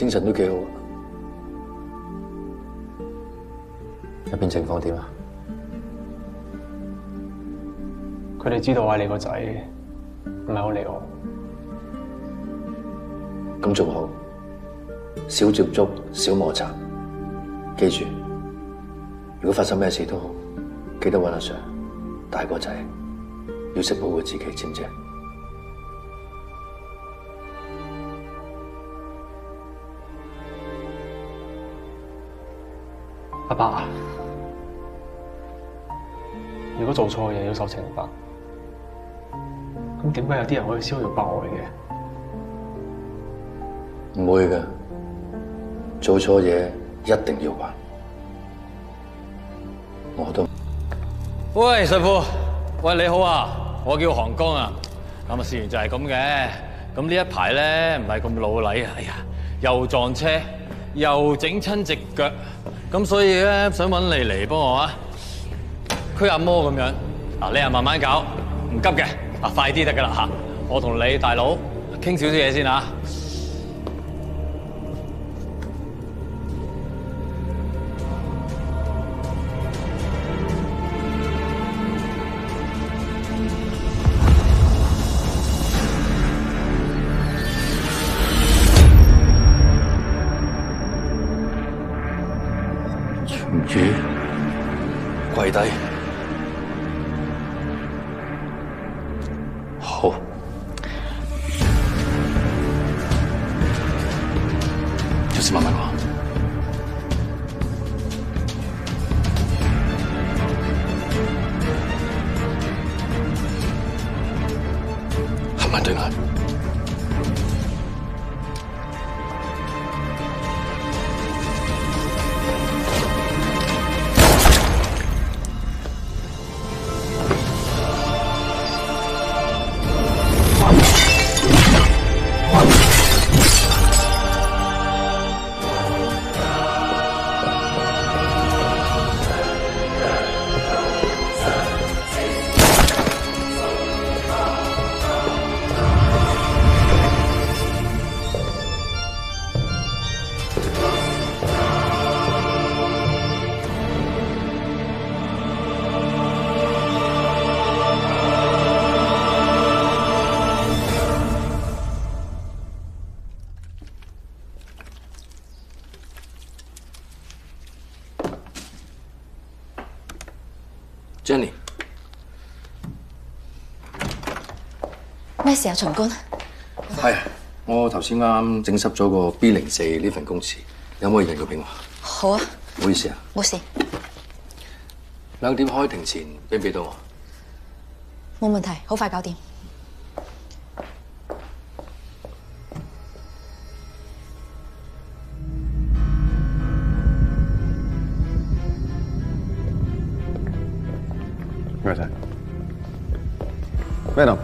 精神都幾好。入邊情況點啊？佢哋知道我係你個仔，唔係好理我。咁仲好，少接觸，少摩擦。記住，如果發生咩事都好，記得揾阿 Sir。大個仔要識保護自己，知唔知？阿爸，如果做錯嘢要受懲罰，咁點解有啲人可以逍遙法外嘅？唔會嘅，做錯嘢一定要還。我都。喂，師傅，喂你好啊，我叫韓江啊。咁啊，事緣就係咁嘅。咁呢一排咧唔係咁老禮啊，哎呀，又撞車，又整親隻腳，咁所以咧想揾你嚟幫我啊，驅下魔咁樣。嗱，你啊慢慢搞，唔急嘅，快啲得噶啦嚇。我同你大佬傾少少嘢先啊。主跪低，好，有事慢慢講。合埋對眼。Jenny， 咩事啊，秦官？係，我頭先啱整濕咗個 B04呢份公詞，有冇可以印個俾我？好啊。唔好意思啊。冇事。2點開庭前俾唔俾到我？冇問題，好快搞掂。唔該晒。Madam，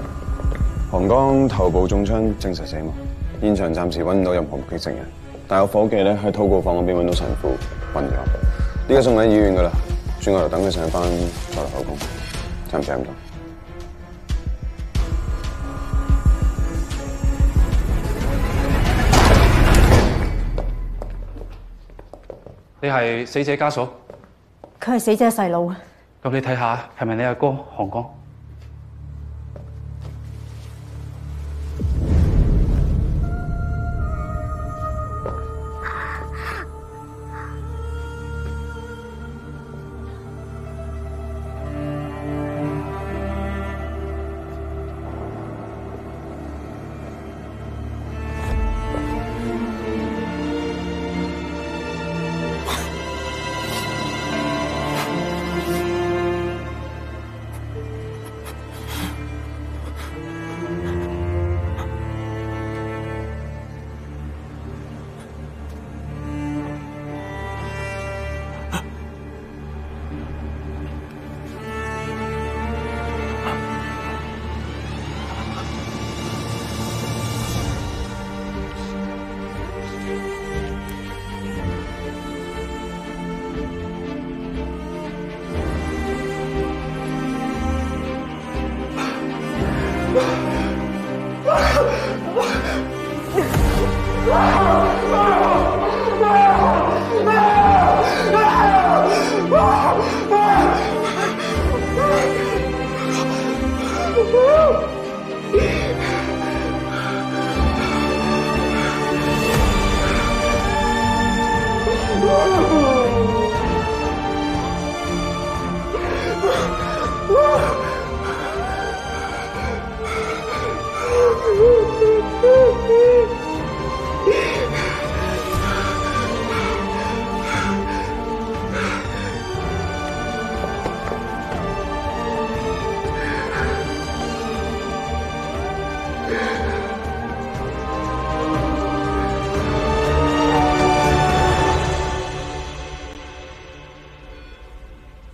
韓江頭部中槍，證實死亡。現場暫時揾唔到任何目擊證人，但有伙計咧喺禱告房嗰邊揾到神父暈咗，依家送喺醫院噶啦，轉過頭等佢上翻再落口供，使唔使咁多？你係死者家屬？佢係死者細佬啊！咁你睇下係咪你阿哥韓江？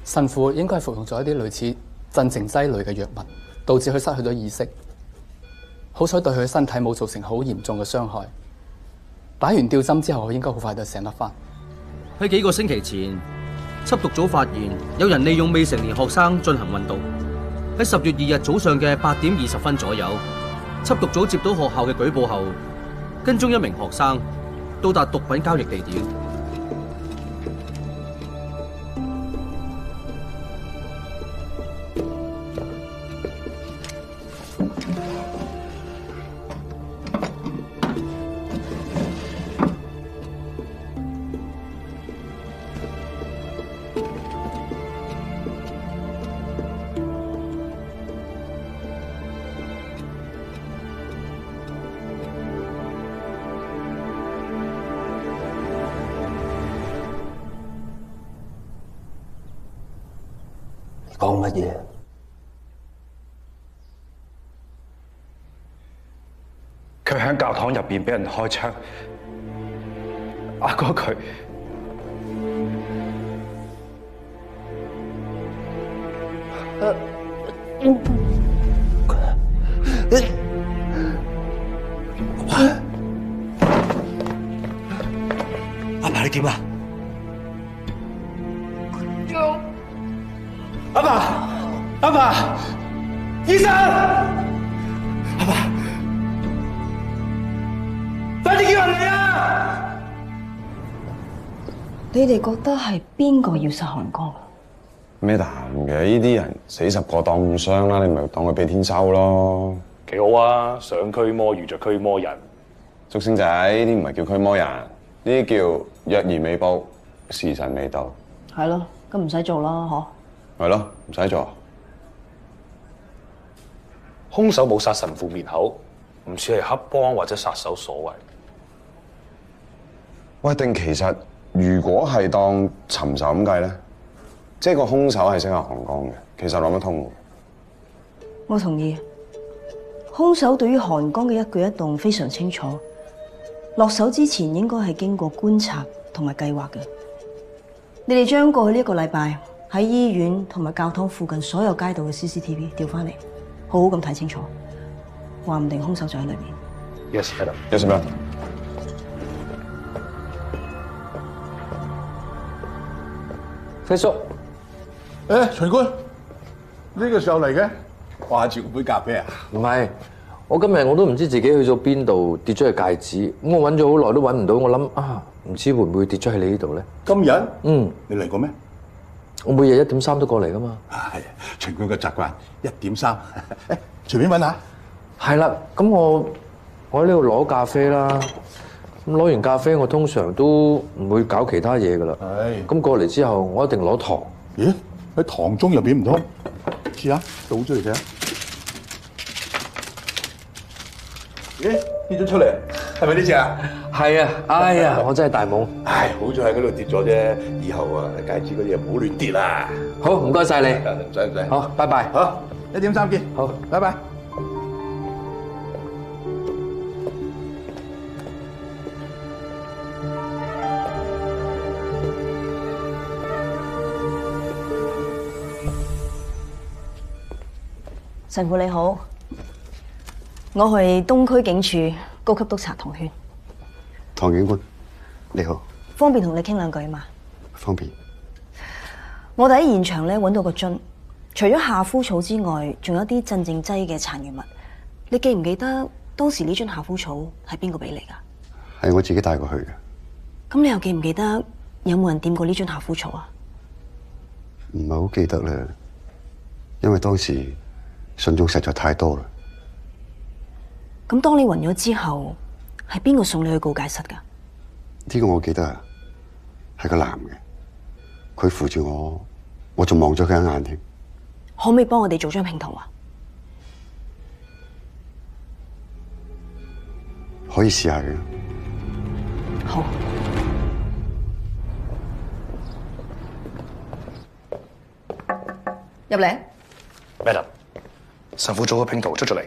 神父應該係服用咗一啲類似鎮靜劑類嘅藥物，導致佢失去咗意識。好彩對佢嘅身體冇造成好嚴重嘅傷害。打完吊針之後，佢應該好快就醒得返。喺幾個星期前，緝毒組發現有人利用未成年學生進行運動。喺10月2日早上嘅8點20分左右，緝毒組接到學校嘅舉報後，跟蹤一名學生到達毒品交易地點。講乜嘢？佢喺教堂入邊俾人開槍，阿哥佢阿爸你點啊？阿爸，醫生，阿爸，快啲叫人嚟啊！你哋覺得係邊個要殺韓江？咩談嘅？呢啲人死10個當5傷啦，你咪當佢俾天收咯。幾好啊！想驅魔遇着驅魔人，竹星仔呢啲唔係叫驅魔人，呢啲叫若然未報，時辰未到。係咯，咁唔使做啦，嗬。係咯，唔使做。兇手冇殺神父滅口，唔似係黑幫或者殺手所為。喂，定其實如果係當尋仇咁計咧，即係個兇手係識阿韓江嘅，其實諗得通。我同意，兇手對於韓江嘅一舉一動非常清楚，落手之前應該係經過觀察同埋計劃嘅。你哋將過去呢1個禮拜喺醫院同埋教堂附近所有街道嘅 CCTV 調翻嚟，好好咁睇清楚，話唔定兇手就喺裏邊。Yes, madam. Yes, madam. 飛叔，徐官，呢個時候嚟嘅，掛住杯咖啡啊？唔係，我今日我都唔知自己去咗邊度，跌咗隻戒指，咁我揾咗好耐都揾唔到，我諗啊，唔知會唔會跌咗喺你呢度咧？今日？嗯，你嚟過咩？我每日1點3都過嚟噶嘛。係，徐官嘅習慣1點3，隨便揾下。係啦，咁我喺呢度攞咖啡啦。咁攞完咖啡，我通常都唔會搞其他嘢噶啦。係。咁過嚟之後，我一定攞糖。咦？喺糖中入邊唔通？試下倒出嚟睇下。咦？跌咗出嚟，係咪呢隻啊？係啊！哎呀，我真係大懵。唉，好在喺嗰度跌咗啫，以後啊戒指嗰啲嘢唔好亂跌啦。好，唔該晒你。唔使。好，拜拜。好，1點3見。好，拜拜。神父你好，我係東區警署高級督察唐軒。唐警官，你好。方便同你傾兩句嘛？方便。我哋喺現場咧揾到個樽，除咗夏枯草之外，仲有啲鎮靜劑嘅殘餘物。你記唔記得當時呢樽夏枯草係邊個俾你㗎？係我自己帶過去嘅。咁你又記唔記得有冇人掂過呢樽夏枯草啊？唔係好記得啦，因為當時信眾實在太多啦。咁當你暈咗之後，係邊個送你去告解室㗎？呢個我記得啊，係個男嘅，佢扶住我，我仲望咗佢一眼添。可唔可以幫我哋做張拼圖啊？可以試下嘅。好。入嚟。Madam， 神父做個拼圖出咗嚟。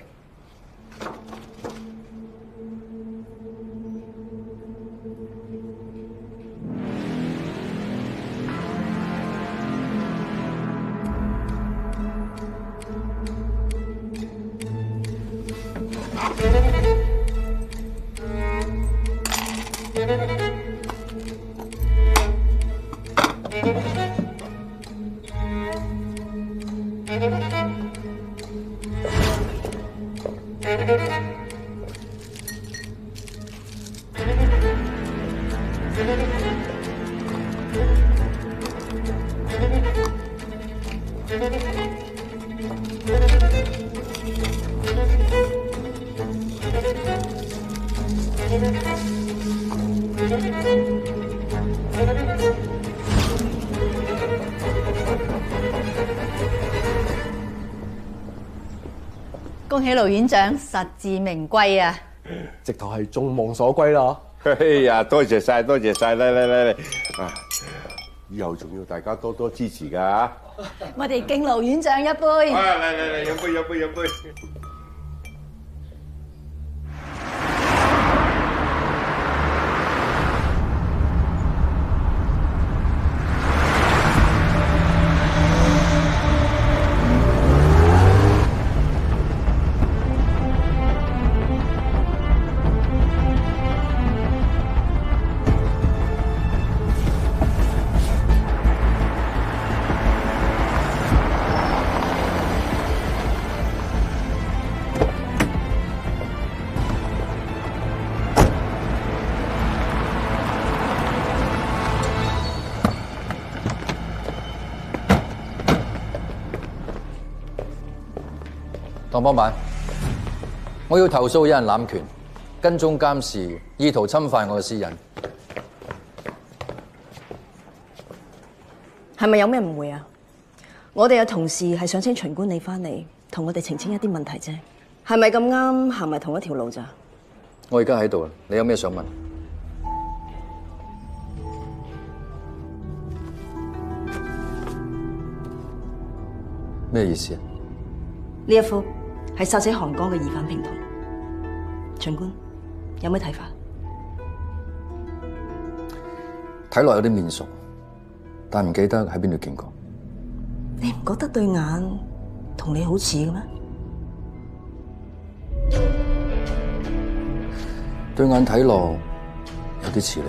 恭喜盧院長實至名歸啊！直頭係眾望所歸啦！哎呀，多謝晒，多謝晒，嚟啊！以後仲要大家多多支持㗎。我哋敬盧院長一杯。嚟，飲杯，飲杯，飲杯。唐幫辦，我要投訴有人濫權、跟蹤監視，意圖侵犯我嘅私隱。係咪有咩誤會啊？我哋嘅同事係想請巡官你翻嚟，同我哋澄清一啲問題啫。係咪咁啱行埋同一條路咋？我而家喺度啦，你有咩想問？咩意思啊？呢一幅係殺死韓江嘅疑犯拼圖。巡官有咩睇法？睇落有啲面熟，但唔記得喺邊度見過。你唔覺得對眼同你好似嘅咩？對眼睇落有啲似你。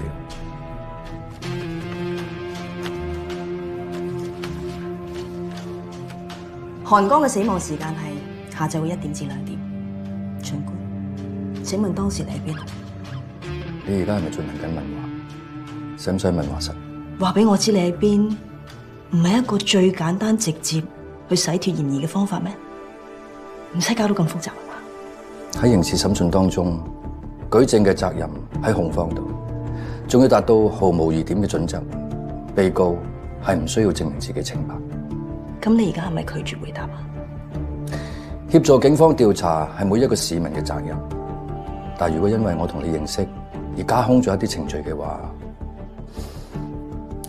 韓江嘅死亡時間係下晝嘅1點至2點。巡官，請問當時你喺邊度？你而家係咪進行緊問話？使唔使問話實？話俾我知你喺邊，唔係一個最簡單直接去洗脫嫌疑嘅方法咩？唔使搞到咁複雜啊嘛！喺刑事審訊當中，舉證嘅責任喺控方度，仲要達到毫無疑點嘅準則。被告係唔需要證明自己清白。咁你而家係咪拒絕回答啊？協助警方調查係每一個市民嘅責任，但如果因為我同你認識而加空咗一啲程序嘅話，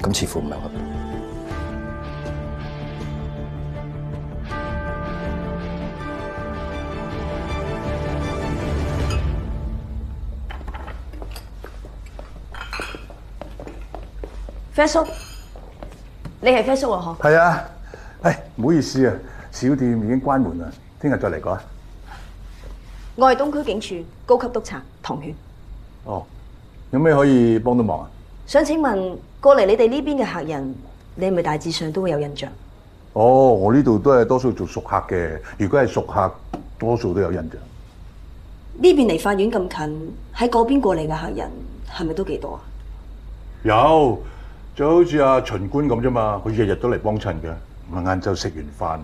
咁似乎唔係合理。啡叔，你係啡叔啊？嗬。係啊。唔好意思啊，小店已經關門啦，聽日再嚟過啊。我係東區警署高級督察唐璇。哦，有咩可以幫到忙啊？想請問過嚟你哋呢邊嘅客人，你係咪大致上都會有印象？哦，我呢度都係多數做熟客嘅，如果係熟客，多數都有印象。呢邊離法院咁近，喺嗰邊過嚟嘅客人係咪都幾多啊？有，就好似阿巡官咁啫嘛，佢日日都嚟幫襯嘅。咁啊，晏晝食完飯，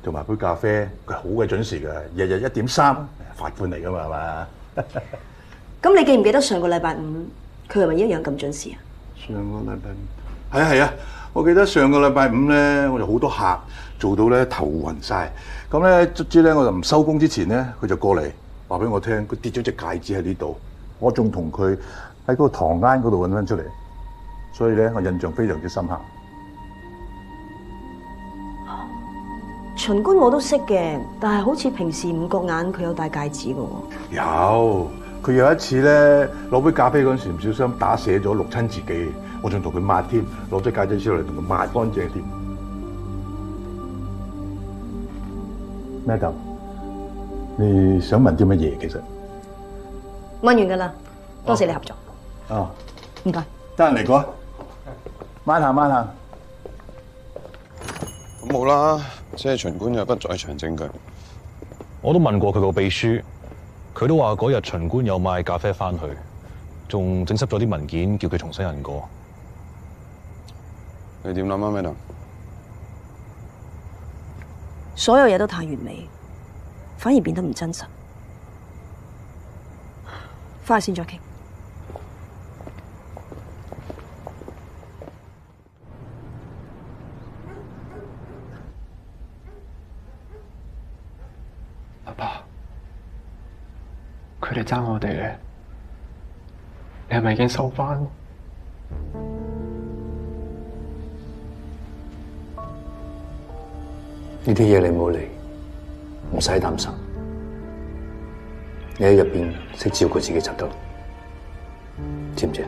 做埋杯咖啡，佢好鬼準時嘅，日日1點3，法官嚟噶嘛，係嘛？咁你記唔記得上個禮拜5，佢係咪一樣咁準時啊？上個禮拜5，係啊，我記得上個禮拜5咧，我就好多客做到咧頭暈晒。咁咧卒之咧，我就唔收工之前咧，佢就過嚟話俾我聽，佢跌咗隻戒指喺呢度，我仲同佢喺嗰個唐間嗰度揾翻出嚟，所以咧我印象非常之深刻。巡官我都識嘅，但係好似平時唔覺眼佢有戴戒指嘅喎。有，佢有一次咧攞杯咖啡嗰陣時唔小心打瀉咗6親自己，我仲同佢抹添，攞咗戒指出嚟同佢抹乾淨添。Madam， 你想問啲乜嘢？其實問完㗎啦，多謝你合作。哦，唔該。得閒嚟過，掹下掹下。咁冇啦，即係巡官有不在場證據。我都問過佢個秘書，佢都話嗰日巡官有買咖啡翻去，仲整濕咗啲文件，叫佢重新印過。你點諗啊，Madam？所有嘢都太完美，反而變得唔真實。翻去先再傾。阿爸，佢哋爭我哋咧，你係咪已經收翻？呢啲嘢你冇理，唔使擔心。你喺入邊識照顧自己就得，知唔知？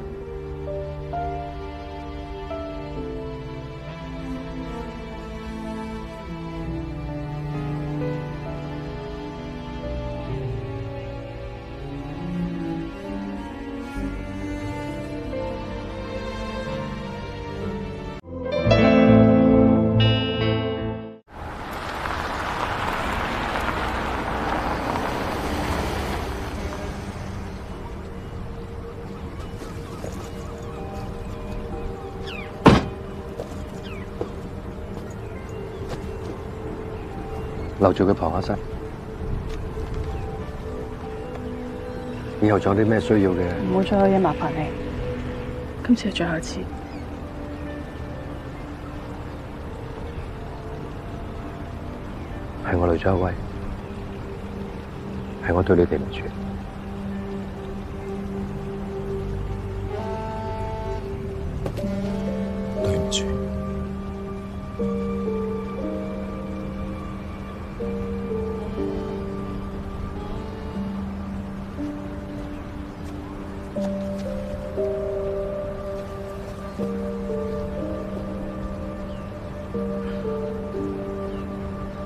留住佢傍下身。以後仲有啲咩需要嘅？唔好再有嘢麻煩你，今次係最後一次。係我累咗一位，係我對你哋唔住。對唔住。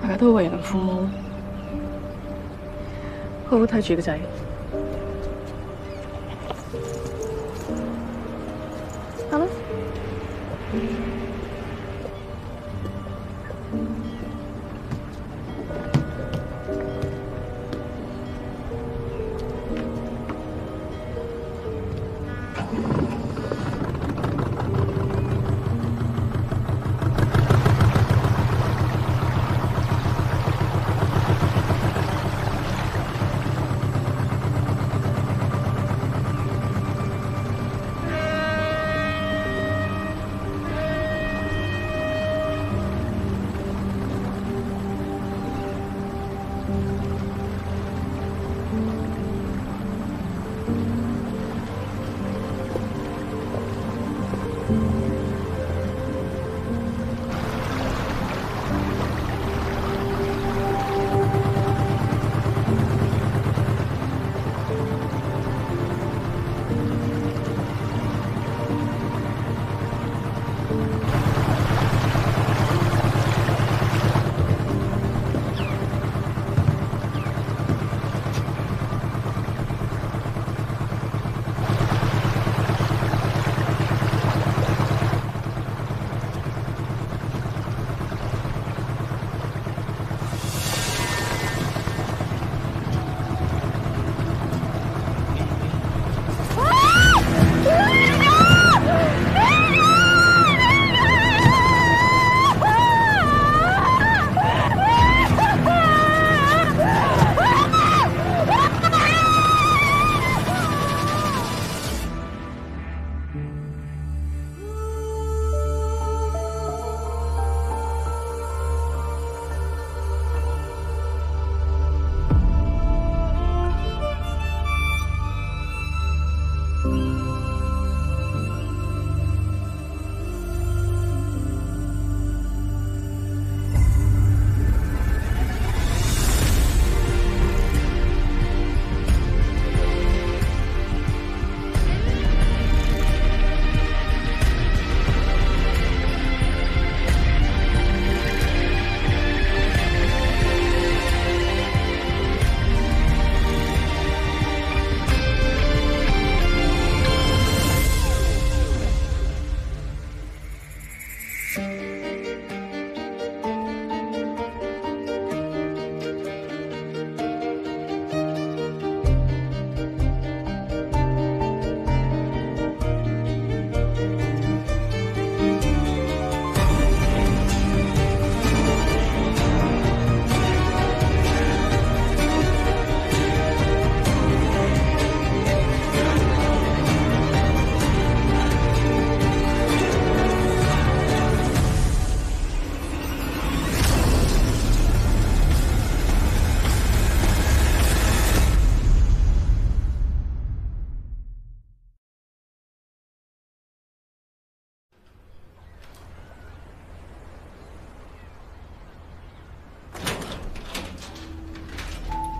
大家都為人父母，好好睇住個仔。好啦。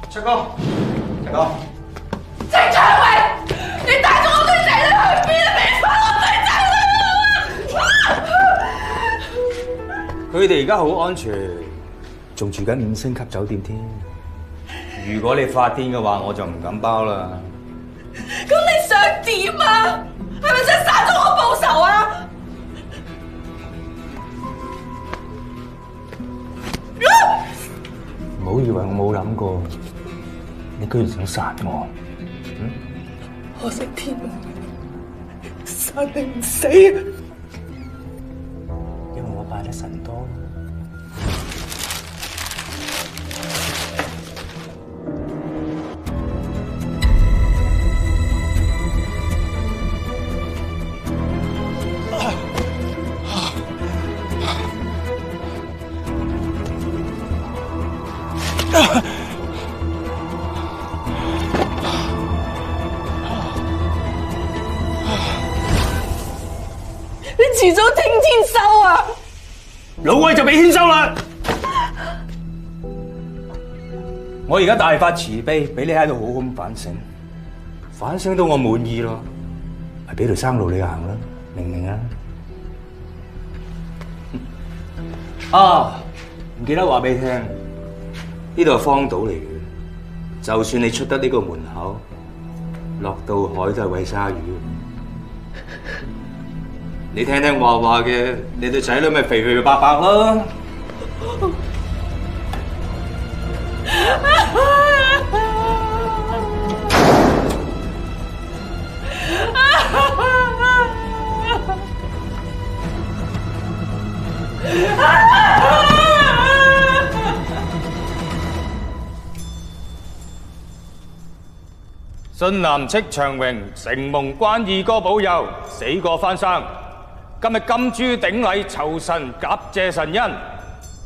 七哥，七哥，鄭長榮，你帶咗我對仔女去邊啊？俾翻我對仔女啊！佢哋而家好安全，仲住緊5星級酒店添。如果你發癲嘅話，我就唔敢包啦。咁你想點啊？係咪想殺咗我報仇啊？唔好以為我冇諗過，你居然想殺我。可惜天啊，殺你唔死啊！因為我拜得神多。你遲早聽天收啊！老魏就俾天收啦！我而家大發慈悲，俾你喺度好好咁反省，反省到我滿意咯，咪俾條生路你行啦，明唔明啊？啊，唔記得話俾你聽，呢度係荒島嚟嘅，就算你出得呢個門口，落到海都係餵鯊魚。你聽聽話嘅，你對仔女咪肥肥白白咯。信男戚長榮，承蒙關二哥保佑，死過翻生。今日金珠頂禮酬神，感謝神恩，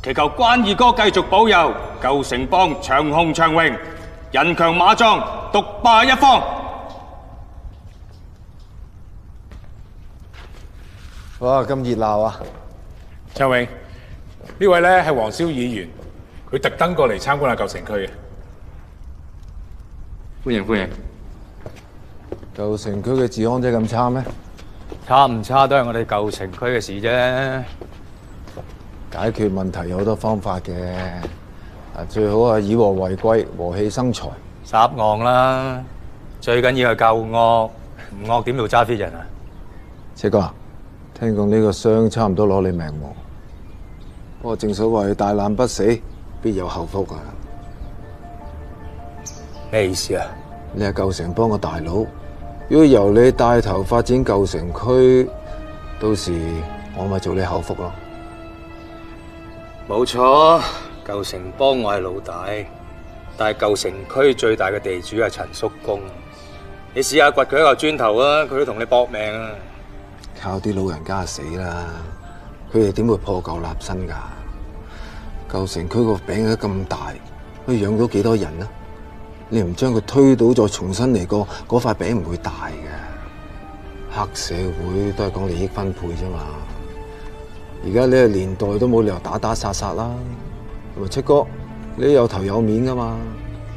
祈求關二哥繼續保佑，舊城邦長紅長榮，人強馬壯，獨霸一方。哇！咁熱鬧啊！長榮，呢位咧係黃蕭議員，佢特登過嚟參觀下舊城區嘅。歡迎歡迎。舊城區嘅治安真係咁差咩？差唔差都係我哋舊城區嘅事啫。解決問題有好多方法嘅，最好係以和為貴，和氣生財。撒戇啦，最緊要係救惡，唔惡點做揸 fit 人啊？車哥，聽講呢個傷差唔多攞你命喎。不過正所謂大難不死，必有後福啊！咩意思啊？你係舊城幫個大佬。如果由你帶頭發展舊城區，到時我咪做你後福咯。冇錯，舊城幫我係老大，但係舊城區最大嘅地主係陳叔公。你試下掘佢一嚿磚頭啊，佢都同你搏命啊！靠啲老人家死啦，佢哋點會破舊立新㗎？舊城區個餅都咁大，可以養到幾多人啊？你唔將佢推倒再重新嚟過，嗰塊餅唔會大嘅。黑社會都係講利益分配啫嘛。而家呢個年代都冇理由打打殺殺啦。同埋七哥，你有頭有面噶嘛？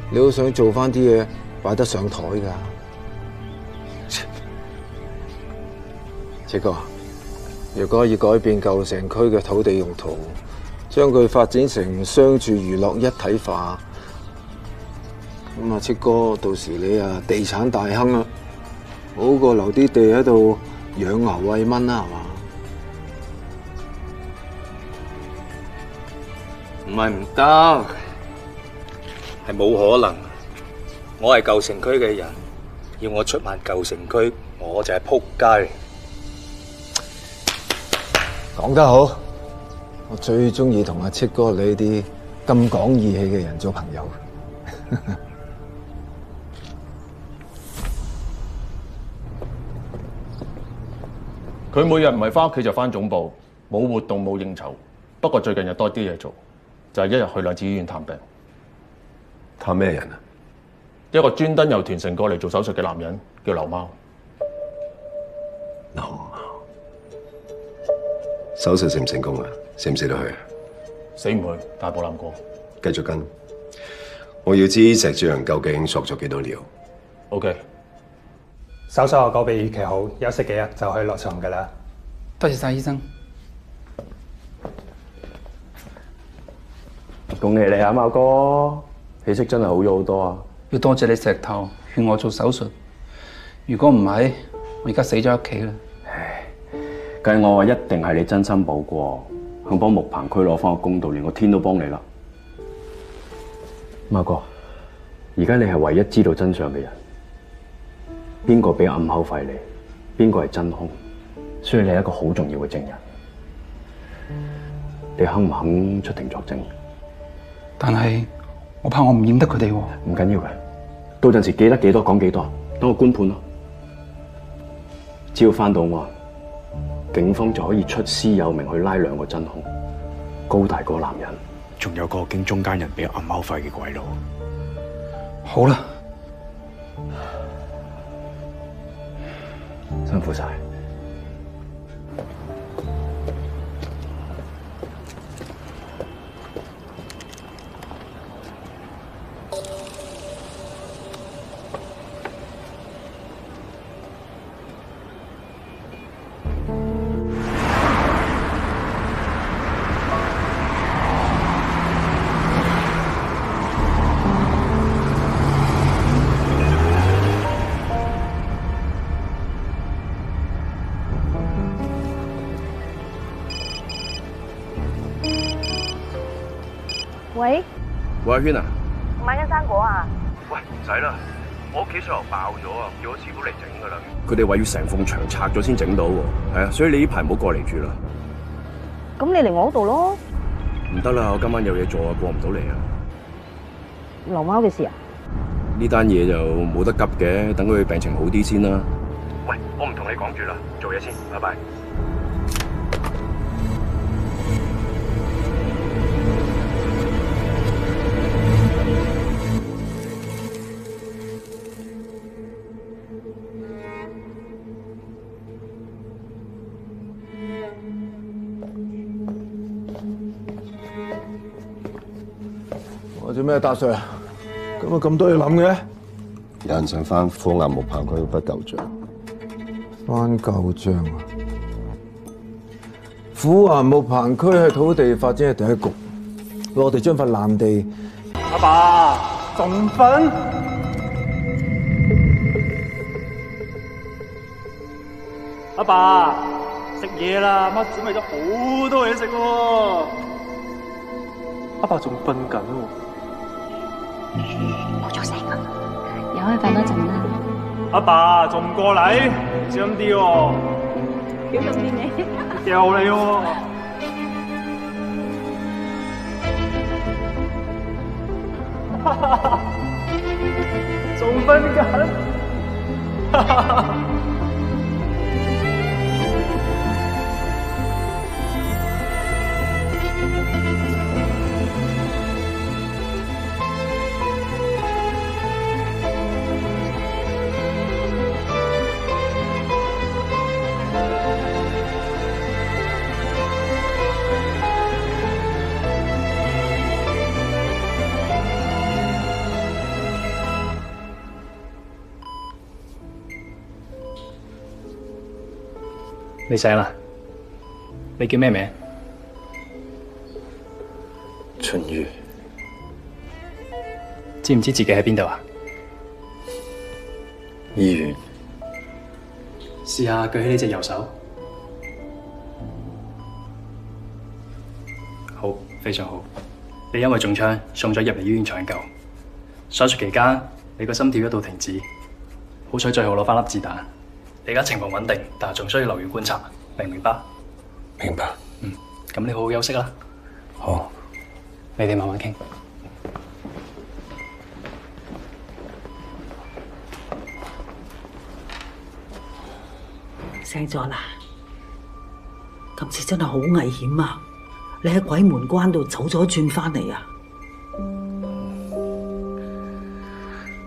你好想做翻啲嘢擺得上台噶。七哥，如果要改變舊城區嘅土地用途，將佢發展成商住娛樂一體化。咁啊，七哥，到時你啊地產大亨啦，好過留啲地喺度養牛餵蚊啦，係嘛？唔係唔得，係冇可能。我係舊城區嘅人，要我出賣舊城區，我就係仆街。講得好，我最中意同阿七哥你啲咁講義氣嘅人做朋友。佢每日唔係翻屋企就翻總部，冇活動冇應酬。不過最近又多啲嘢做，就係一日去2次醫院探病。探咩人啊？一個專登由屯城過嚟做手術嘅男人，叫劉貓。劉貓手術成唔成功啊？死唔死得去啊？死唔去，大步冧過。繼續跟。我要知石志陽究竟索咗幾多料。OK。手術後個鼻預期好，休息幾日就可以落床㗎啦。多謝晒醫生。恭喜你啊，茂哥，氣色真係好咗好多啊！要多謝你石頭勸我做手術，如果唔係，我而家死咗喺屋企啦。計我話一定係你真心補過，肯幫木棚區攞翻個公道，連個天都幫你啦。茂哥，而家你係唯一知道真相嘅人，邊個俾暗口費你，邊個係真兇，所以你係一個好重要嘅證人。你肯唔肯出庭作證？但係我怕我唔認得佢哋喎。唔緊要嘅，到陣時記得幾多講幾多，等我官判咯。只要翻到我，警方就可以出師有名去拉兩個真兇，高大個男人，仲有個經中間人俾暗口費嘅鬼佬。好啦，辛苦晒。喂，喂，阿軒啊，買緊生果啊？喂，唔使啦，我屋企水喉爆咗啊，叫我師傅嚟整噶啦。佢哋話要成埲牆拆咗先整到喎，係啊，所以你呢排唔好過嚟住啦。咁你嚟我嗰度咯。唔得啦，我今晚有嘢做啊，過唔到嚟啊。流貓嘅事啊？呢單嘢就冇得急嘅，等佢病情好啲先啦。喂，我唔同你講住啦，做嘢先，拜拜。我做咩打碎啊？今日咁多嘢諗嘅？有人想翻科岩木棚區嗰筆舊帳。翻舊帳啊！虎岩木棚區係土地發展嘅第一局，我哋將份爛地。阿爸，仲瞓？阿爸，食嘢啦！媽準備咗好多嘢食喎。阿爸仲瞓緊喎。冇咗聲啊！又可以瞓多陣啦。阿爸仲唔過嚟？小心啲喎！小心啲你。掉你喎！仲瞓緊？你醒啦？你叫咩名？秦宇。知唔知自己喺邊度啊？醫院。試下舉起呢隻右手。好，非常好。你因為中槍送咗入嚟醫院搶救。手術期間，你個心跳一度停止。好彩最後攞翻粒子彈。你而家情況穩定，但係仲需要留院觀察，明唔明白？明白。咁你好好休息啦。好，你哋慢慢傾。醒咗啦！今次真係好危險啊！你喺鬼門關度走咗轉翻嚟啊！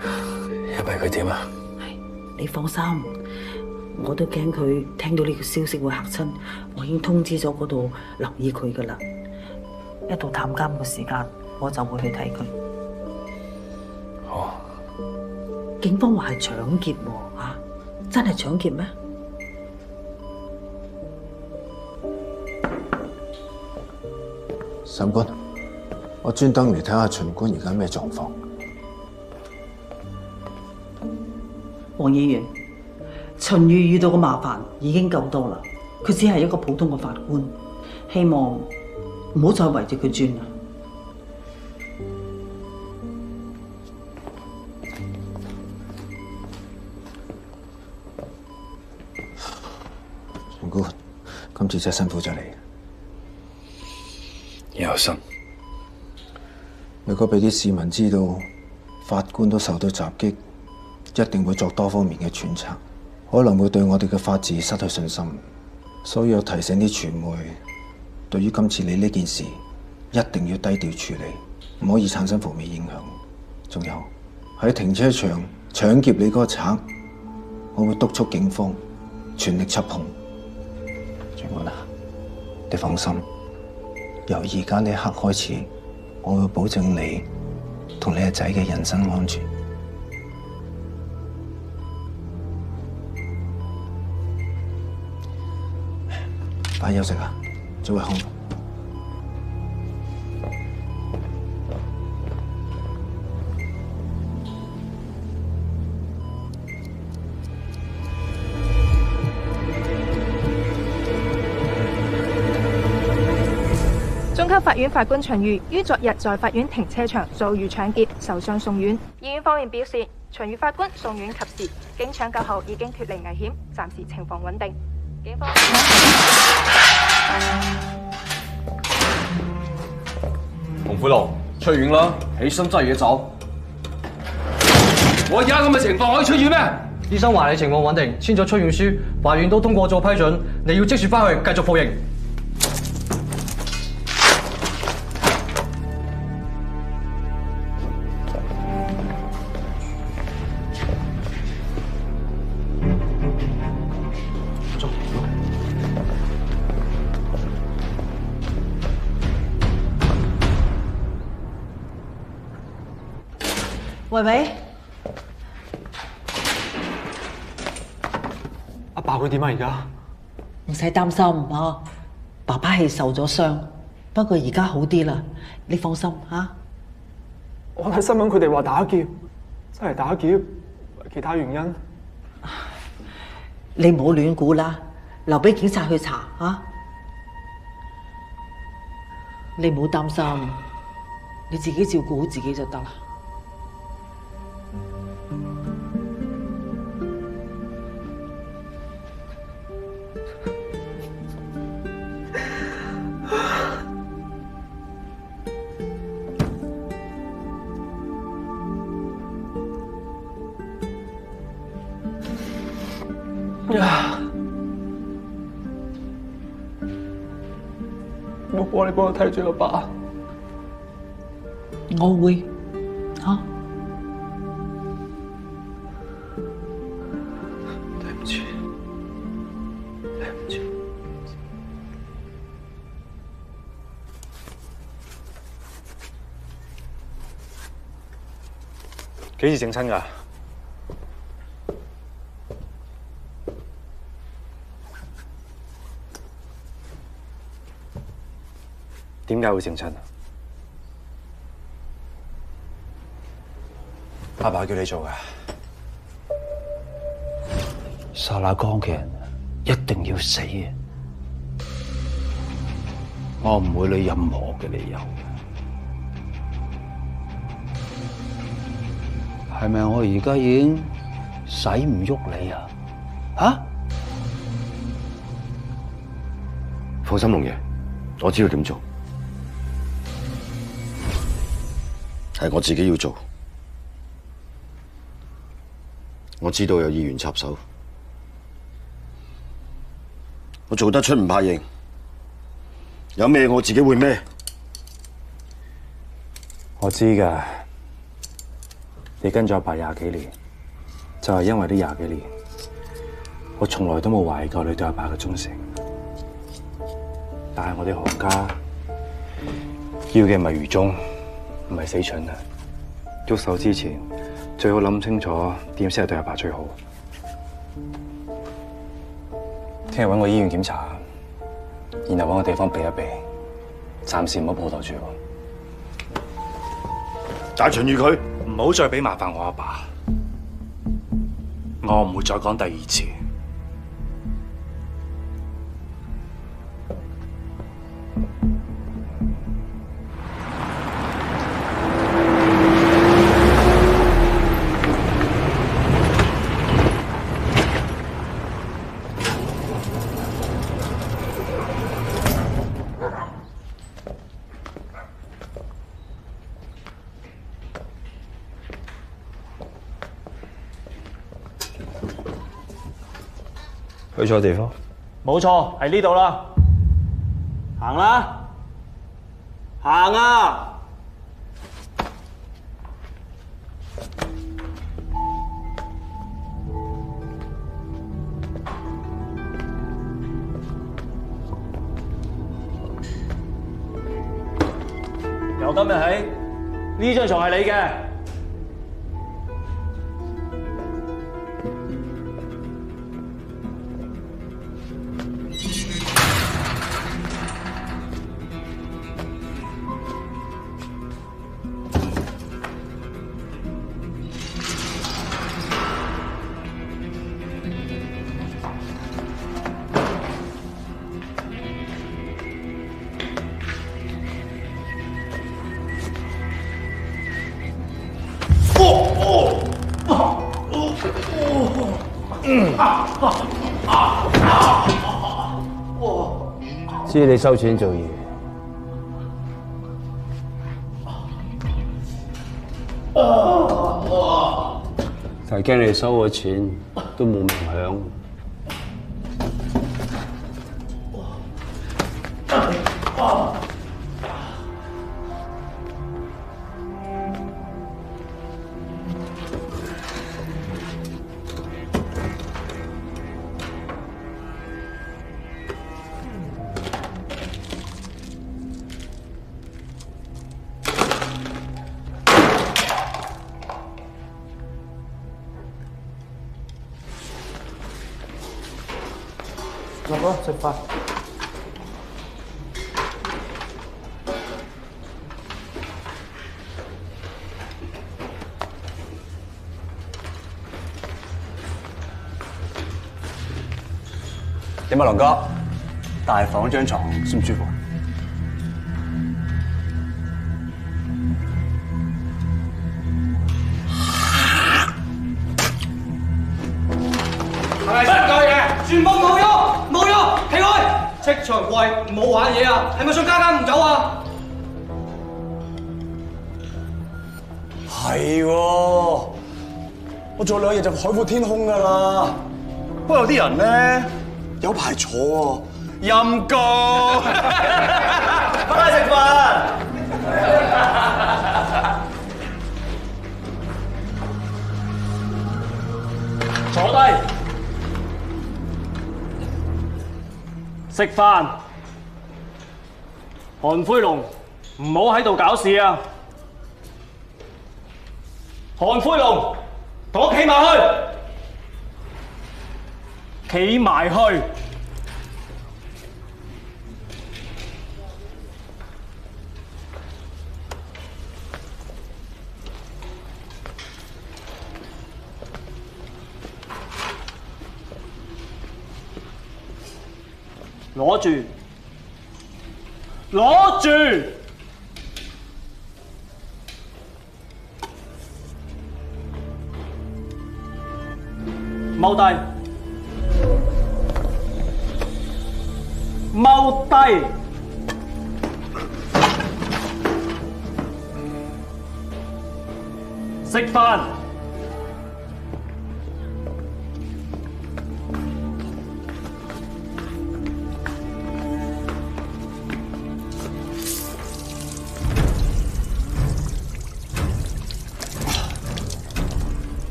因為佢點啊？你放心。我都驚佢聽到呢個消息會嚇親，我已經通知咗嗰度留意佢噶啦。一到探監嘅時間，我就會去睇佢。警方話係搶劫喎嚇，真係搶劫咩？審官，我專登嚟睇下秦官而家咩狀況。黃議員，秦宇遇到嘅麻煩已經夠多啦，佢只係一個普通嘅法官，希望唔好再圍住佢轉啦。秦官，今次真係辛苦咗你。有心。如果俾啲市民知道法官都受到襲擊，一定會作多方面嘅揣測，可能會對我哋嘅法治失去信心。所以我提醒啲傳媒，對於今次你呢件事，一定要低調處理，唔可以產生負面影響。仲有喺停車場搶劫你嗰個賊，我會督促警方全力緝控。長官啊，你放心。由而家呢一刻開始，我會保證你同你個仔嘅人身安全。快休息啦，早日康復。中級法院法官秦宇於昨日在法院停車場遭遇搶劫，受傷送院。醫院方面表示，秦宇法官送院及時，經搶救後已經脫離危險，暫時情況穩定。警方洪虎龍出院啦，起身揸嘢走。我而家咁嘅情況可以出院咩？醫生話你情況穩定，簽咗出院書，法院都通過咗批准，你要即時翻去繼續服刑。喂，阿爸佢點啊？而家唔使擔心啊，爸爸係受咗傷，不過而家好啲啦，你放心嚇。我睇新聞佢哋話打劫，真係打劫，其他原因？你唔好亂估啦，留俾警察去查嚇。你唔好擔心，你自己照顧好自己就得啦。冇幫你幫我睇住阿爸，我會嚇。對唔住，對唔住。幾時整親㗎？點解會整親啊？阿爸叫你做㗎。殺那江嘅人一定要死嘅，我唔會理任何嘅理由。係咪我而家已經使唔喐你啊？嚇？放心，龍爺，我知道點做。係我自己要做，我知道有議員插手，我做得出唔怕認，有咩我自己會孭。我知㗎，你跟咗阿爸20幾年，就係因為呢20幾年，我從來都冇懷疑過你對阿爸嘅忠誠。但係我哋行家要嘅唔係愚忠。唔係死蠢啊！喐手之前，最好諗清楚點先係對阿爸最好。聽日揾個醫院檢查，然後揾個地方避一避，暫時唔好抱頭住。但秦宇佢唔好再俾麻煩我阿爸，我唔會再講第二次。去錯地方。冇錯，係呢度啦。行啦，行啊！由今日起，呢張床係你嘅。知你收錢做嘢，但係驚你收咗錢都冇名響。落啦，食飯。點啊，龍哥？大房張床舒唔舒服？係咪新舊嘢？全部冇咗，冇咗，企開！戚長貴，唔好玩嘢啊！係咪想家家唔走啊？係喎，我仲有2日就海闊天空㗎啦。不過有啲人咧有排坐喎，陰公。翻嚟食飯。坐低。食飯。韓灰龍，唔好喺度搞事啊！韓灰龍，同我企埋去，企埋去。攞住，攞住。踎低，踎低，食飯。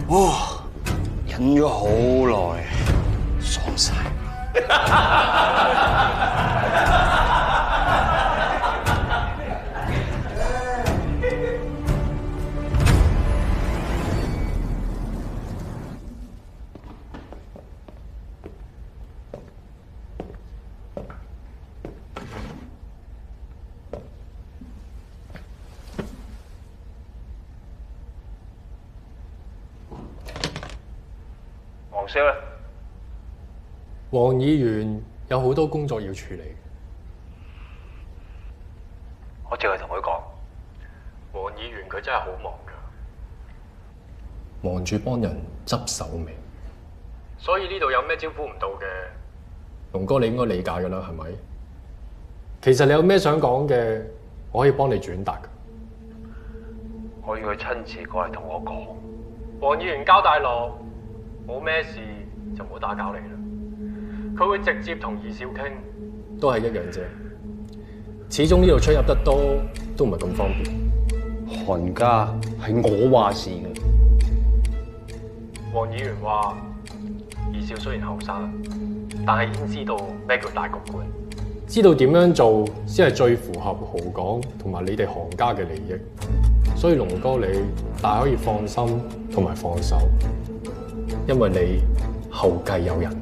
哇！忍咗好耐，爽晒。少啦。黃議員有好多工作要處理。我淨係同佢講，黃議員佢真係好忙㗎，忙住幫人執手尾。所以呢度有咩招呼唔到嘅，龍哥你應該理解㗎啦，係咪？其實你有咩想講嘅，我可以幫你轉達㗎。我要佢親自過嚟同我講。黃議員交大樂，冇咩事就唔好打攪你啦。佢會直接同二少傾，都係一樣啫。始終呢度出入得多，都唔係咁方便。韓家係我話事嘅。黃議員話：二少雖然後生，但係已經知道咩叫大局觀，知道點樣做先係最符合豪港同埋你哋韓家嘅利益。所以龍哥你大可以放心同埋放手，因為你後繼有人。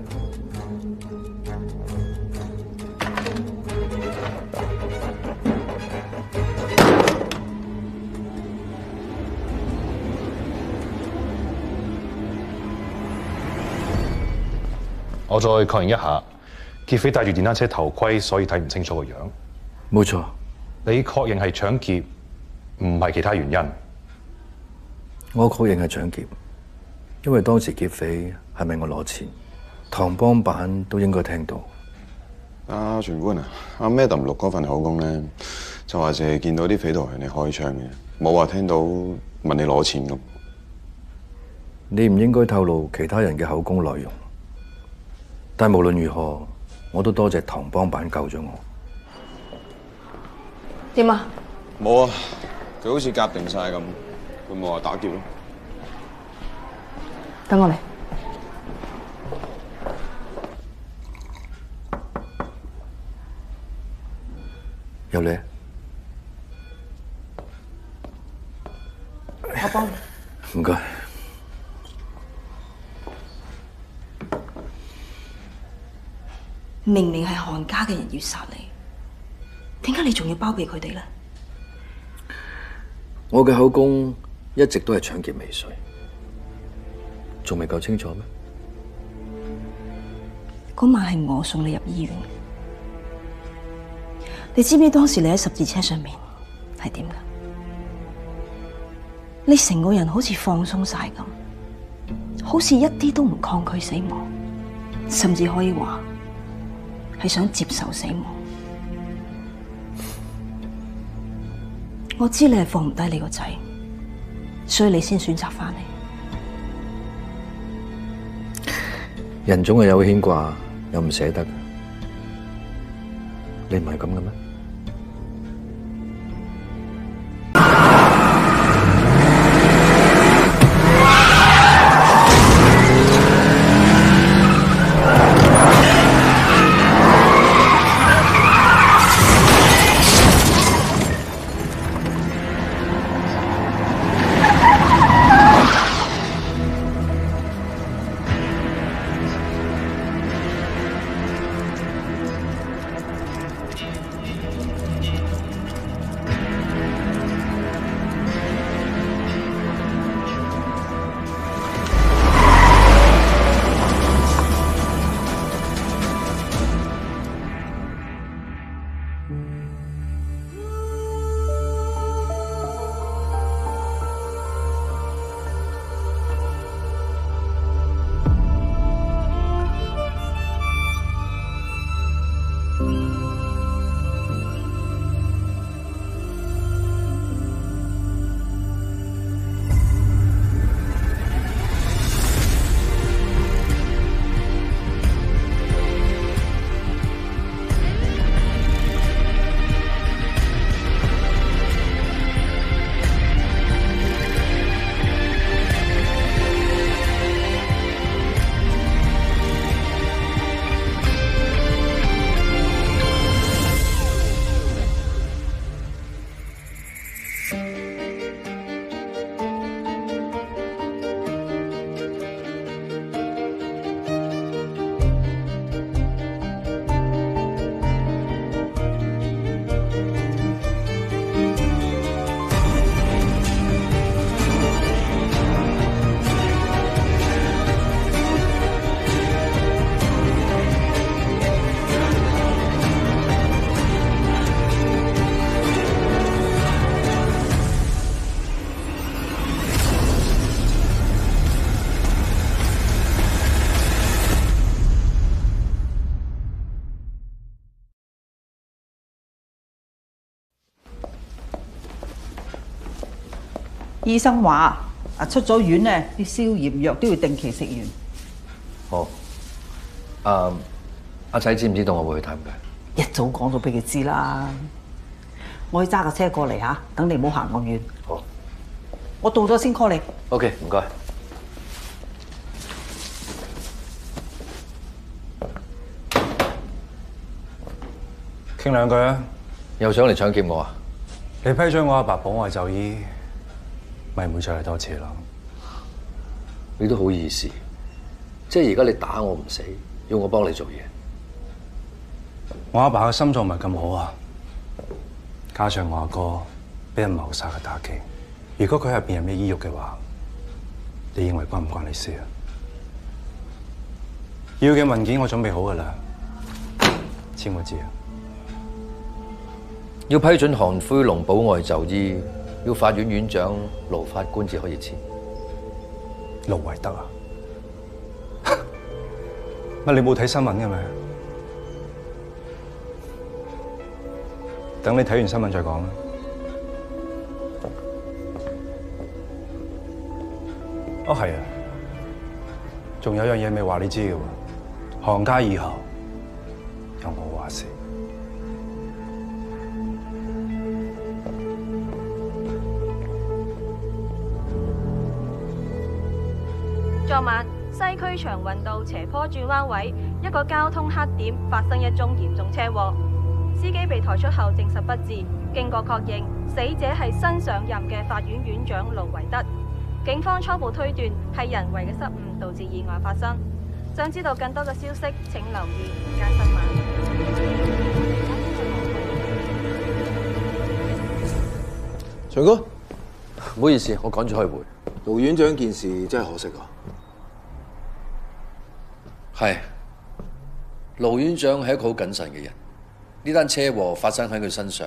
我再確認一下，劫匪戴住電單車頭盔，所以睇唔清楚個樣。冇錯。你確認係搶劫，唔係其他原因？我確認係搶劫，因為當時劫匪係問我攞錢，唐幫辦都應該聽到。阿全官啊，阿 Madam 錄嗰份口供咧，就話淨係見到啲匪徒向你開槍嘅，冇話聽到問你攞錢咁。你唔應該透露其他人嘅口供內容。但無論如何，我都多謝唐幫辦救咗我。點啊？冇啊，佢好似夾定晒咁，佢冇話打劫咯。等我嚟。有你。我幫你。唔該。明明係韓家嘅人要殺你，點解你仲要包庇佢哋咧？我嘅口供一直都係搶劫未遂，仲未夠清楚咩？嗰晚係我送你入醫院，你知唔知當時你喺十字車上面係點噶？你成個人好似放鬆晒咁，好似一啲都唔抗拒死亡，甚至可以話係想接受死亡。我知你係放唔低你個仔，所以你先選擇翻嚟。人總係有牽掛，有唔捨得。你唔係咁嘅咩？醫生話出咗院咧，啲消炎藥都要定期食完。好。阿仔知唔知道我會去探佢？一早講到俾佢知啦。我去揸架車過嚟嚇，等你唔好行咁遠。好。我到咗先 call 你。OK， 唔該。傾兩句啊！又想嚟搶劫我啊？你批准我阿爸保外就醫，咪唔會再嚟多次咯。你都好意思，即係而家你打我唔死，要我幫你做嘢。我阿爸嘅心臟唔係咁好啊，加上我阿哥俾人謀殺嘅打擊，如果佢入邊有咩醫鬱嘅話，你認為關唔關你事啊？要嘅文件我準備好㗎啦，簽個字啊！要批准韓灰龍保外就醫，要法院院長盧法官至可以簽。盧維德啊？乜你冇睇新聞嘅咩？等你睇完新聞再講啦。哦，係啊，仲有樣嘢未話你知嘅喎，行家以後由我話事。昨晚西區長運道斜坡轉彎位一個交通黑點發生一宗嚴重車禍，司機被抬出後證實不治。經過確認，死者係新上任嘅法院院長盧維德。警方初步推斷係人為嘅失誤導致意外發生。想知道更多嘅消息，請留意午間新聞。長哥，唔好意思，我趕住開會。盧院長件事真係可惜啊！係，盧院長係一個好謹慎嘅人。呢單車禍發生喺佢身上，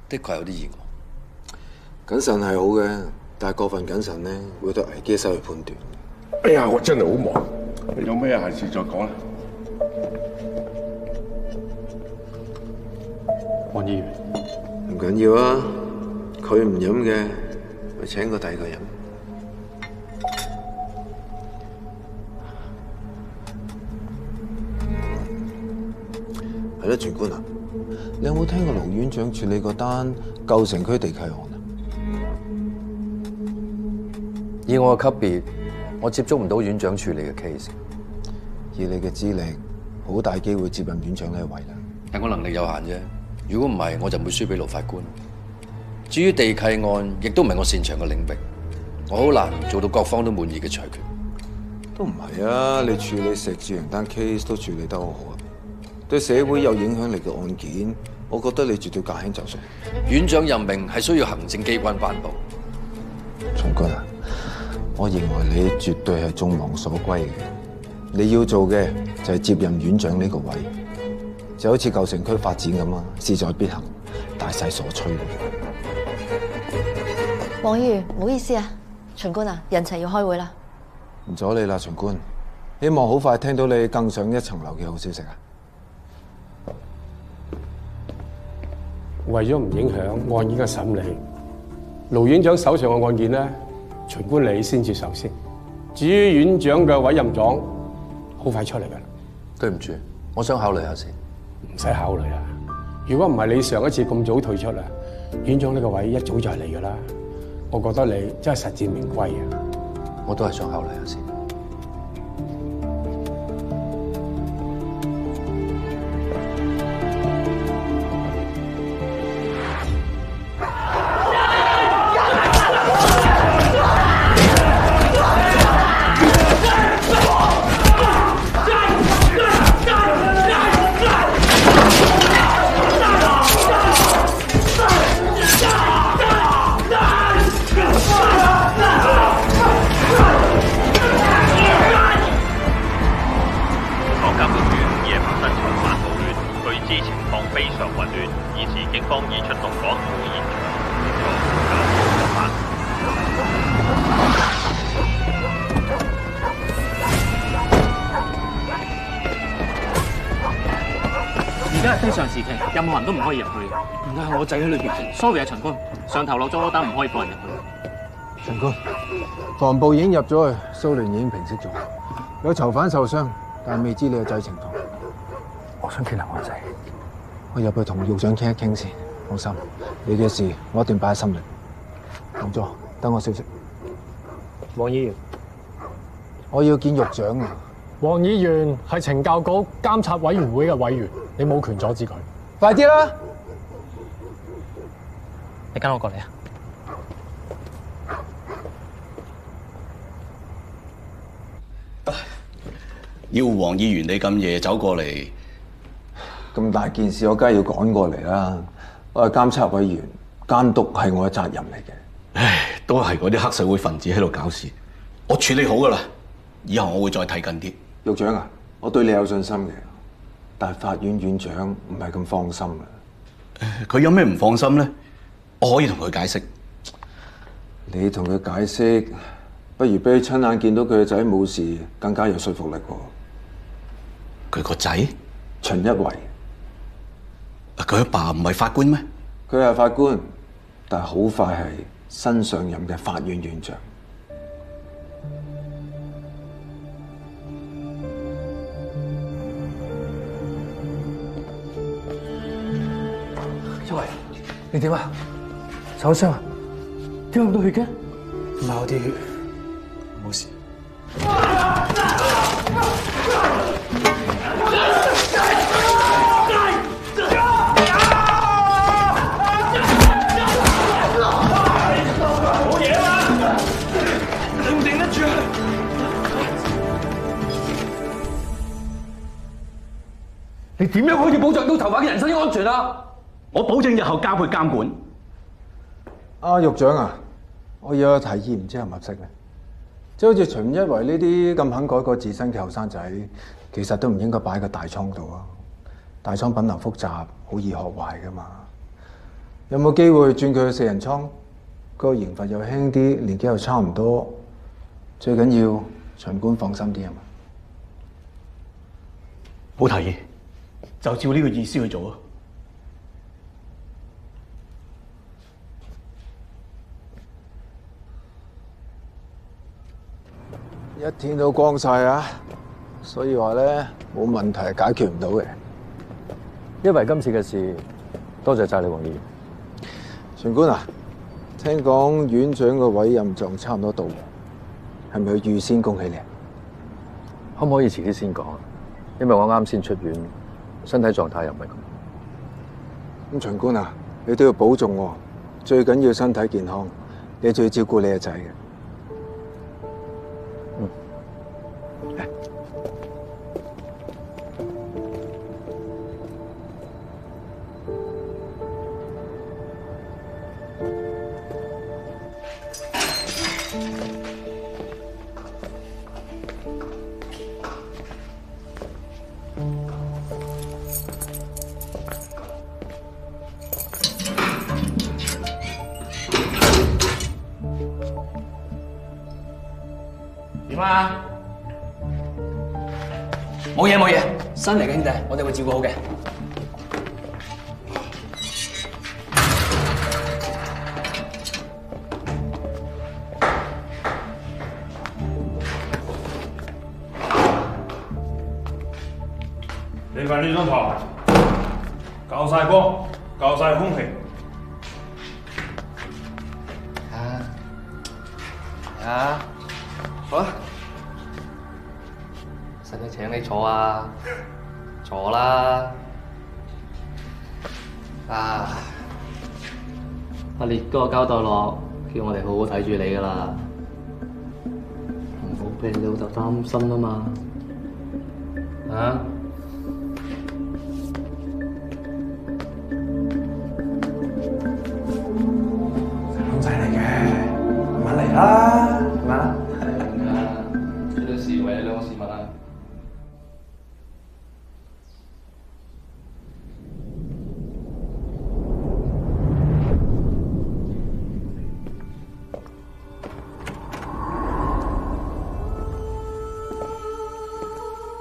的確有啲意外。謹慎係好嘅，但係過分謹慎咧，會對危機失去判斷。哎呀，我真係好忙，有咩下次再講啦。黃議員，唔緊要啊，佢唔飲嘅，咪請個第二個飲。係啦，全官啊，你有冇聽過盧院長處理嗰單舊城區地契案啊？以我嘅級別，我接觸唔到院長處理嘅 case。以你嘅資歷，好大機會接任院長呢一位啦。但我能力有限啫，如果唔係，我就唔會輸俾盧法官。至於地契案，亦都唔係我擅長嘅領域，我好難做到各方都滿意嘅裁決。都唔係啊，你處理石志陽單 case 都處理得好好啊。對社會有影響力嘅案件，我覺得你絕對駕輕就熟。院長任命係需要行政機關頒布。松君啊，我認為你絕對係眾望所歸嘅。你要做嘅就係接任院長呢個位，就好似舊城區發展咁啊，勢在必行，大勢所趨。黃議員，唔好意思啊，秦官啊，人齊要開會啦。唔阻你啦，秦官，希望好快聽到你更上一層樓嘅好消息啊！為咗唔影響案件嘅審理，盧院長手上嘅案件呢，秦官你先接手先。至於院長嘅委任狀，好快出嚟㗎啦。對唔住，我想考慮下先。唔使考慮啦，如果唔係你上一次咁早退出啦，院長呢個位一早就嚟㗎啦。我覺得你真係實至名歸啊！我都係想考慮下先。而家係非常時期，任何人都唔可以入去。唔係我仔喺裏邊。Sorry 啊，秦官，上頭落咗單，唔可以放人入去。陳官，防暴已經入咗去，騷亂已經平息咗，有囚犯受傷，但係未知你個仔情況。我想見下我仔。我入去同獄長傾一傾先。放心，你嘅事我一定擺喺心裏。林座，等我消息。黃議員，我要見獄長啊！黃議員係懲教局監察委員會嘅委員，你冇權阻止佢。快啲啦！你跟我過嚟啊！要黃議員你咁夜走過嚟，咁大件事我梗係要趕過嚟啦。我係監察委員，監督係我嘅責任嚟嘅。唉，都係嗰啲黑社會分子喺度搞事，我處理好噶啦。以後我會再睇緊啲。獄長啊，我對你有信心嘅，但係法院院長唔係咁放心啊。佢有咩唔放心咧？我可以同佢解釋。你同佢解釋，不如俾佢親眼見到佢個仔冇事，更加有說服力喎。佢個仔？秦一圍。佢阿爸唔係法官咩？佢係法官，但係好快係新上任嘅法院院長。一圍，你點啊？受傷啊？點解咁多血嘅？唔係我啲血，冇事。冇嘢嘛？頂唔頂得住啊？你點樣可以保障到囚犯嘅人身安全啊？我保證日後交配監管。獄長啊，我有個提議，唔知合唔合適咧？即係好似秦一圍呢啲咁肯改過自身嘅後生仔，其實都唔應該擺喺個大倉度啊！大倉品流複雜，好易學壞噶嘛。有冇機會轉佢去四人倉？個刑罰又輕啲，年紀又差唔多，最緊要秦官放心啲啊嘛。好提議，就照呢個意思去做啊！一天都光晒啊！所以話咧，冇問題係解決唔到嘅。因為今次嘅事，多謝晒你黃議員。秦官啊，聽講院長嘅委任仲差唔多到，係咪要預先恭喜你啊？可唔可以遲啲先講啊？因為我啱先出院，身體狀態又唔係咁。咁秦官啊，你都要保重喎，最緊要身體健康，你仲要照顧你嘅仔嘅。點啊？冇嘢冇嘢，新嚟嘅兄弟，我哋會照顧好嘅。你份呢張台校晒光，校晒空氣。好啦，使唔使請你坐啊？坐啦。阿烈哥交代落，叫我哋好好睇住你噶啦，唔好俾你老豆擔心啊嘛。公仔嚟嘅，慢慢嚟啦，係嘛？呢啲事為你兩個市民啊！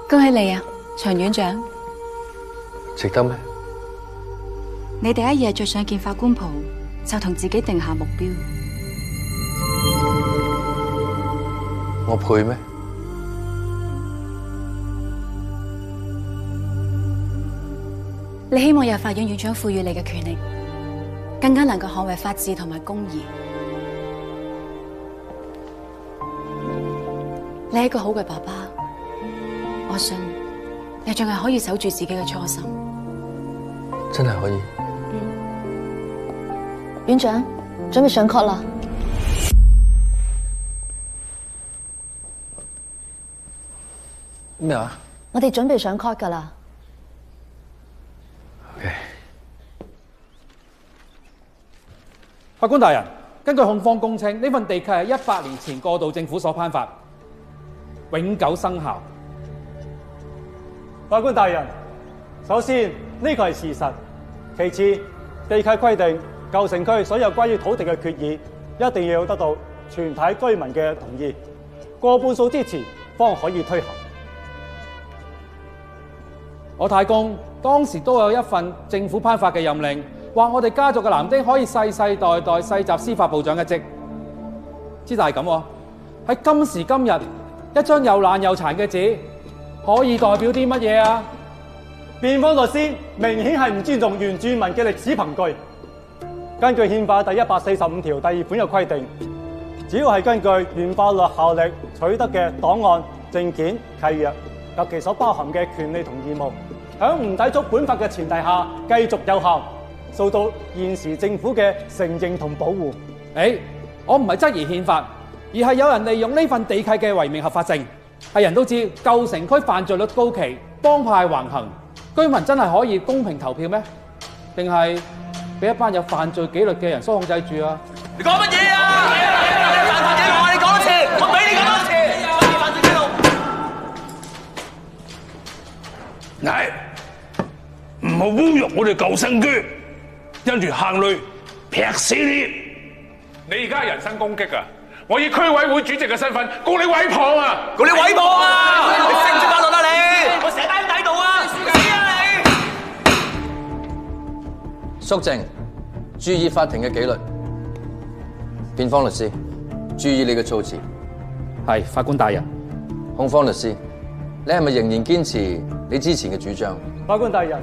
恭喜你啊，秦院長！值得咩？你第一日着上件法官袍，就同自己定下目標。我配咩？你希望由法院院長賦予你嘅權力，更加能夠捍衛法治同埋公義。你係一個好嘅爸爸，我信你仲係可以守住自己嘅初心。真係可以。院長，準備上 court 啦。咩啊？我哋準備上 court 㗎啦。法官大人，根據控方供稱，呢份地契係100年前過渡政府所頒發，永久生效。法官大人，首先呢個係事實，其次地契規定舊城區所有關於土地嘅決議一定要得到全體居民嘅同意，過半數支持方可以推行。我太公當時都有一份政府頒發嘅任令，話我哋家族嘅男丁可以世世代代世襲司法部長一職。之但係咁喎，喺今時今日，一張又爛又殘嘅紙，可以代表啲乜嘢啊？辯方律師明顯係唔尊重原住民嘅歷史憑據。根據憲法第145條第2款嘅規定，只要係根據原法律效力取得嘅檔案、證件、契約及其所包含嘅權利同義務，喺唔抵觸本法嘅前提下繼續有效，受到現時政府嘅承認同保護。我唔係質疑憲法，而係有人利用呢份地契嘅為名合法性。係人都知舊城區犯罪率高企，幫派橫行，居民真係可以公平投票咩？定係俾一班有犯罪紀律嘅人所控制住啊？你講乜嘢啊？你犯法嘢，我話你講多次，我俾你講多次。犯罪記錄。係，唔好侮辱我哋舊城區，跟住行雷劈死你！你而家人身攻擊啊！我以區委會主席嘅身份告你毀謗啊！告你毀謗啊！你識唔識法律啊你？我寫單喺度啊！死啊你！肅靜，注意法庭嘅紀律。辯方律師，注意你嘅措辭。係，法官大人。控方律師，你係咪仍然堅持你之前嘅主張？法官大人。